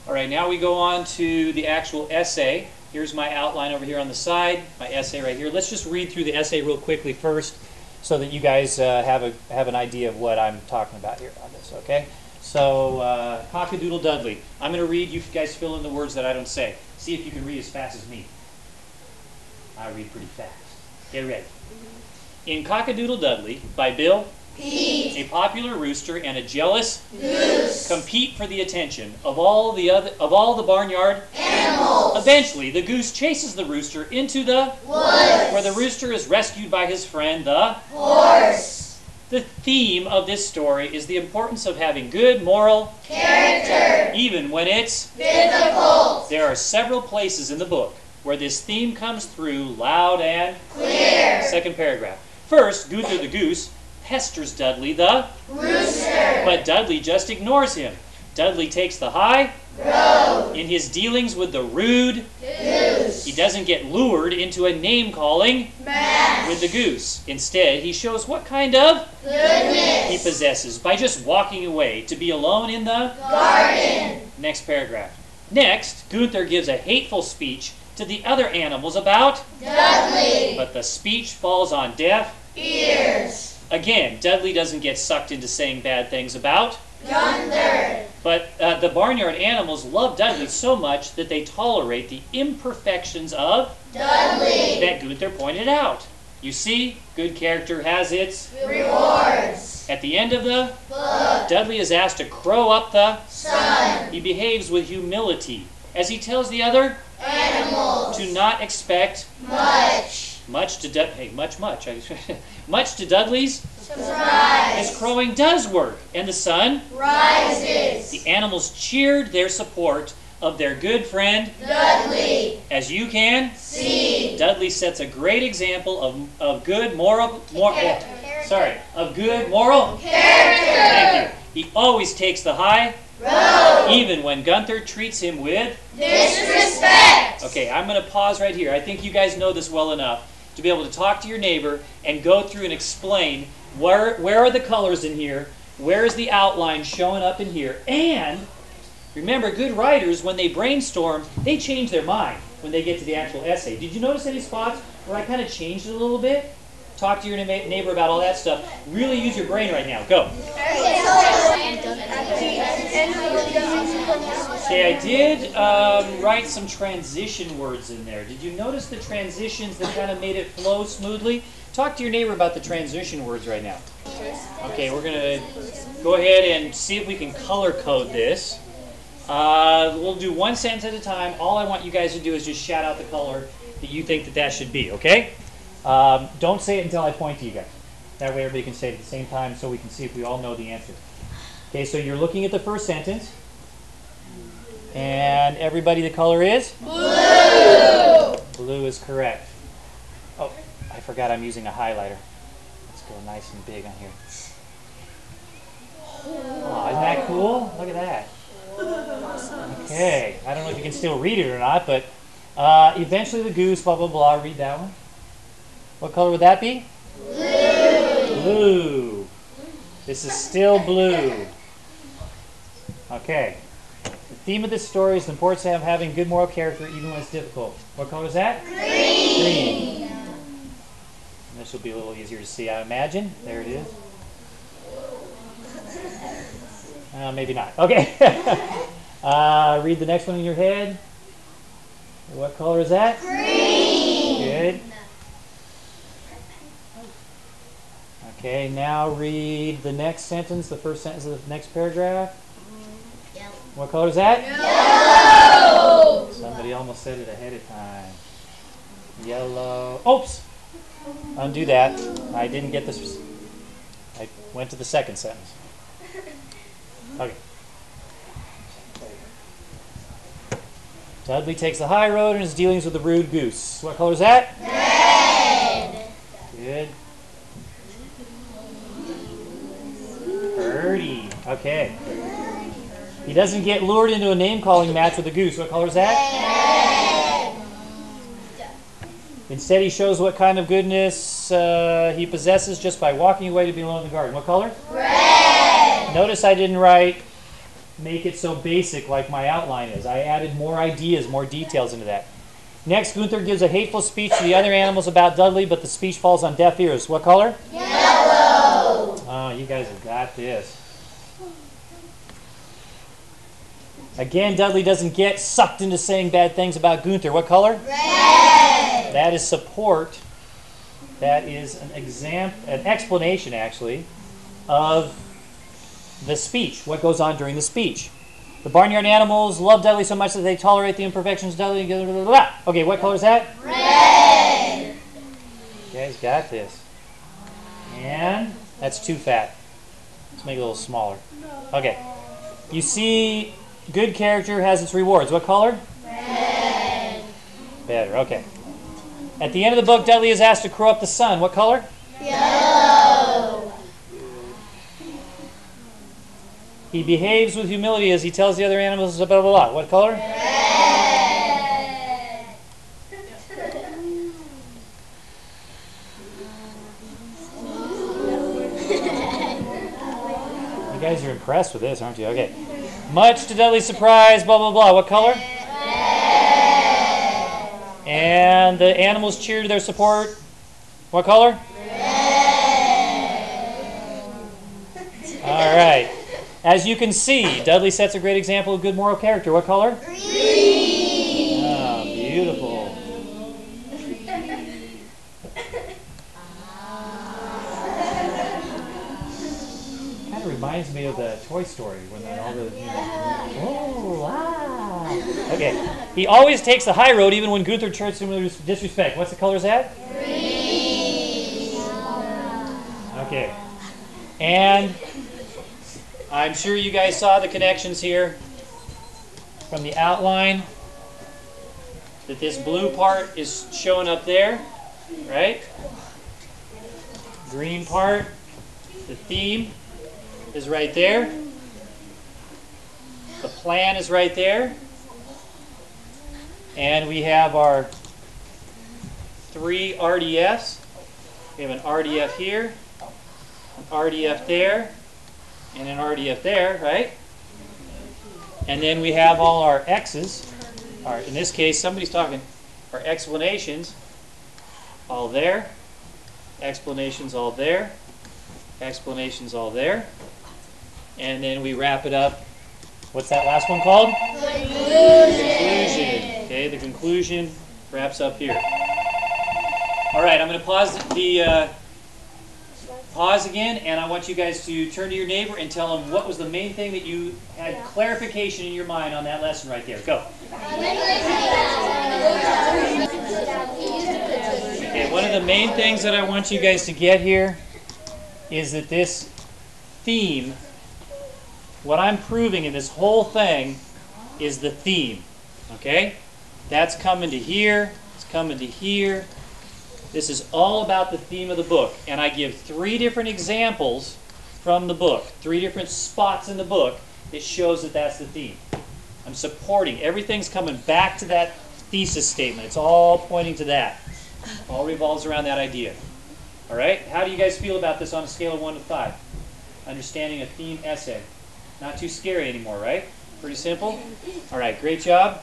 All right, now we go on to the actual essay. Here's my outline over here on the side, my essay right here. Let's just read through the essay real quickly first so that you guys have an idea of what I'm talking about here on this, okay? So, Cock-a-Doodle Dudley. I'm going to read, you guys fill in the words that I don't say. See if you can read as fast as me. I read pretty fast. Get ready. In Cock-a-Doodle Dudley by Bill Peet, a popular rooster and a jealous goose compete for the attention of all the barnyard animals. Eventually, the goose chases the rooster into the Woods, where the rooster is rescued by his friend, the horse. The theme of this story is the importance of having good moral Character, even when it's difficult, There are several places in the book where this theme comes through loud and clear. Second paragraph. First, Gunther the goose pesters Dudley the Rooster, but Dudley just ignores him. Dudley takes the high road. in his dealings with the rude Goose, He doesn't get lured into a name-calling match. with the goose. Instead, he shows what kind of Goodness, he possesses by just walking away to be alone in the garden. Next paragraph. Next, Gunther gives a hateful speech to the other animals about, Dudley, but the speech falls on deaf. ears. Again, Dudley doesn't get sucked into saying bad things about, Gunther, but the barnyard animals love Dudley so much that they tolerate the imperfections of Dudley, that Gunther pointed out. You see, good character has its rewards. At the end of the Book, Dudley is asked to crow up the sun, He behaves with humility as he tells the other animals. to not expect Much. much to much to Dudley's. Surprise. His crowing does work, and the sun. Rises. The animals cheered their support of their good friend. Dudley. As you can See. Dudley sets a great example of good moral Character. Thank you. He always takes the high, Road. even when Gunther treats him with. Disrespect. Okay, I'm going to pause right here. I think you guys know this well enough to be able to talk to your neighbor and go through and explain where are the colors in here, where is the outline showing up in here, and remember, good writers, when they brainstorm, they change their mind when they get to the actual essay. Did you notice any spots where I kind of changed it a little bit? Talk to your neighbor about all that stuff. Really use your brain right now. Go. Okay, I did write some transition words in there. Did you notice the transitions that kind of made it flow smoothly? Talk to your neighbor about the transition words right now. Okay, we're going to go ahead and see if we can color code this. We'll do one sentence at a time. All I want you guys to do is just shout out the color that you think that should be, okay? Don't say it until I point to you guys. That way everybody can say it at the same time so we can see if we all know the answer. Okay, so you're looking at the first sentence. And everybody, the color is? Blue. Blue is correct. Oh, I forgot I'm using a highlighter. Let's go nice and big on here. Oh, isn't that cool? Look at that. Okay, I don't know if you can still read it or not, but eventually the goose, blah, blah, blah. Read that one. What color would that be? Blue. Blue. This is still blue. Okay. The theme of this story is the importance of having good moral character even when it's difficult. What color is that? Green. And this will be a little easier to see, I imagine. There it is. Maybe not. Okay. Read the next one in your head. What color is that? Green. Good. Okay, now read the next sentence, the first sentence of the next paragraph. Yellow. What color is that? Yellow. Somebody almost said it ahead of time. Yellow. Oops! Undo that. I didn't get this. I went to the second sentence. Okay. Dudley takes the high road in his dealings with the rude goose. What color is that? Red. Good. Birdie. Okay. He doesn't get lured into a name-calling match with the goose. What color is that? Red. Instead, he shows what kind of goodness he possesses just by walking away to be alone in the garden. What color? Red. Notice I didn't write make it so basic like my outline is. I added more ideas, more details into that. Next, Gunther gives a hateful speech to the other animals about Dudley, but the speech falls on deaf ears. What color? Yellow. Oh, you guys have got this. Again, Dudley doesn't get sucked into saying bad things about Gunther. What color? Red. That is support. That is an explanation, actually, of the speech. What goes on during the speech? The barnyard animals love Dudley so much that they tolerate the imperfections of Dudley. Blah, blah, blah, blah. Okay, what color is that? Red. You guys got this. And that's too fat. Let's make it a little smaller. Okay. You see, good character has its rewards. What color? Red. Better, okay. At the end of the book, Dudley is asked to crow up the sun. What color? Yellow. He behaves with humility as he tells the other animals blah, blah, blah. What color? Red. You guys are impressed with this, aren't you? Okay. Much to Dudley's surprise, blah, blah, blah. What color? Red. And the animals cheer to their support. What color? Red. All right. As you can see, Dudley sets a great example of good moral character. What color? Green. Ah, beautiful. Kind of reminds me of the Toy Story when all the, oh, wow. Okay. He always takes the high road even when Gunther treats him with disrespect. What's the color is that? Green. Okay. And I'm sure you guys saw the connections here from the outline, that this blue part is showing up there, right? Green part, the theme is right there. The plan is right there. And we have our 3 RDFs. We have an RDF here, an RDF there, and an RDF there, right? And then we have all our X's. In this case, somebody's talking. Our explanations, all there. Explanations all there. Explanations all there. And then we wrap it up. What's that last one called? Conclusion. Okay, the conclusion wraps up here. All right, I'm going to pause again, and I want you guys to turn to your neighbor and tell them what was the main thing that you had clarification in your mind on that lesson right there. Go. Okay, one of the main things that I want you guys to get here is that this theme, what I'm proving in this whole thing is the theme. Okay? That's coming to here, it's coming to here. This is all about the theme of the book, and I give 3 different examples from the book, 3 different spots in the book that shows that that's the theme. I'm supporting. Everything's coming back to that thesis statement. It's all pointing to that. All revolves around that idea. All right? How do you guys feel about this on a scale of 1 to 5? Understanding a theme essay. Not too scary anymore, right? Pretty simple? All right, great job.